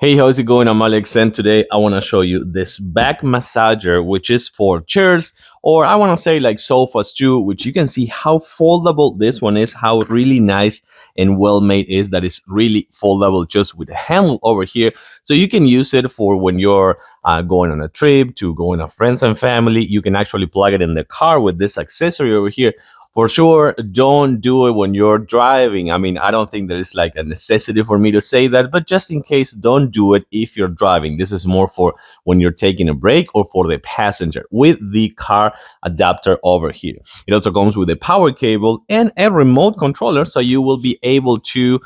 Hey, how's it going? I'm Alex, and today I want to show you this back massager, which is for chairs, or I want to say like sofas too, which you can see how foldable this one is, how really nice and well made is that it's really foldable just with a handle over here. So you can use it for when you're going on a trip, to going with friends and family. You can actually plug it in the car with this accessory over here. For sure, don't do it when you're driving. I mean, I don't think there is like a necessity for me to say that, but just in case, don't do it if you're driving. This is more for when you're taking a break or for the passenger with the car adapter over here. It also comes with a power cable and a remote controller, so you will be able to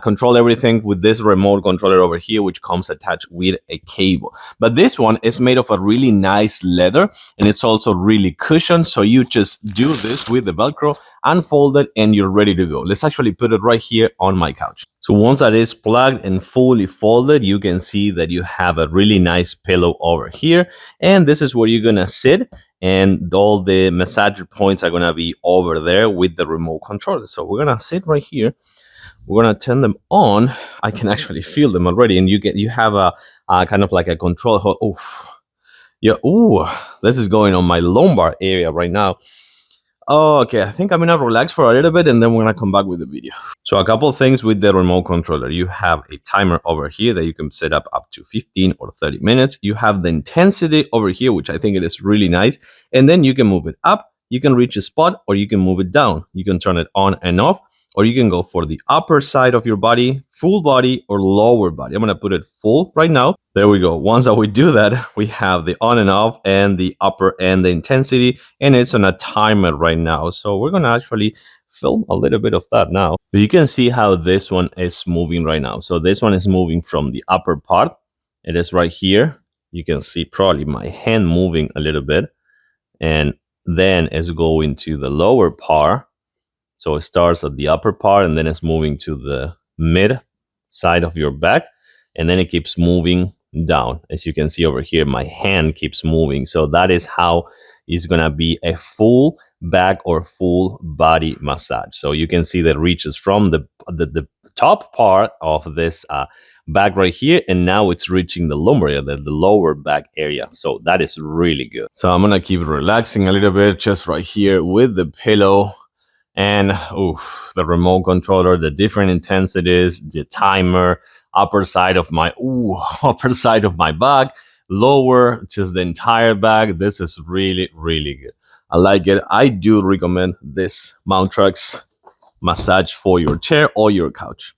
control everything with this remote controller over here, which comes attached with a cable. But this one is made of a really nice leather, and it's also really cushioned, so you just do this with the Velcro, unfold it, and you're ready to go. Let's actually put it right here on my couch. So once that is plugged and fully folded, you can see that you have a really nice pillow over here, and this is where you're gonna sit, and all the massager points are gonna be over there with the remote controller. So we're gonna sit right here. We're gonna turn them on. I can actually feel them already, and you have a kind of like a control. Oh, yeah. Ooh, this is going on my lumbar area right now. Oh, okay, I think I'm gonna relax for a little bit, and then we're gonna come back with the video. So a couple of things with the remote controller. You have a timer over here that you can set up to 15 or 30 minutes. You have the intensity over here, which I think it is really nice. And then you can move it up, you can reach a spot, or you can move it down. You can turn it on and off, or you can go for the upper side of your body, full body, or lower body. I'm gonna put it full right now. There we go. Once that we do that, we have the on and off and the upper and the intensity, and it's on a timer right now. So we're gonna actually film a little bit of that now. But you can see how this one is moving right now. So this one is moving from the upper part. It is right here. You can see probably my hand moving a little bit, and then it's going to the lower part. So it starts at the upper part, and then it's moving to the mid side of your back, and then it keeps moving down. As you can see over here, my hand keeps moving. So that is how it's gonna be a full back or full body massage. So you can see that reaches from the top part of this back right here, and now it's reaching the lumbar area, the lower back area. So that is really good. So I'm gonna keep relaxing a little bit just right here with the pillow. And the remote controller, the different intensities, the timer, upper side of my back, lower, just the entire back. This is really, really good. I like it. I do recommend this Mountrax massage for your chair or your couch.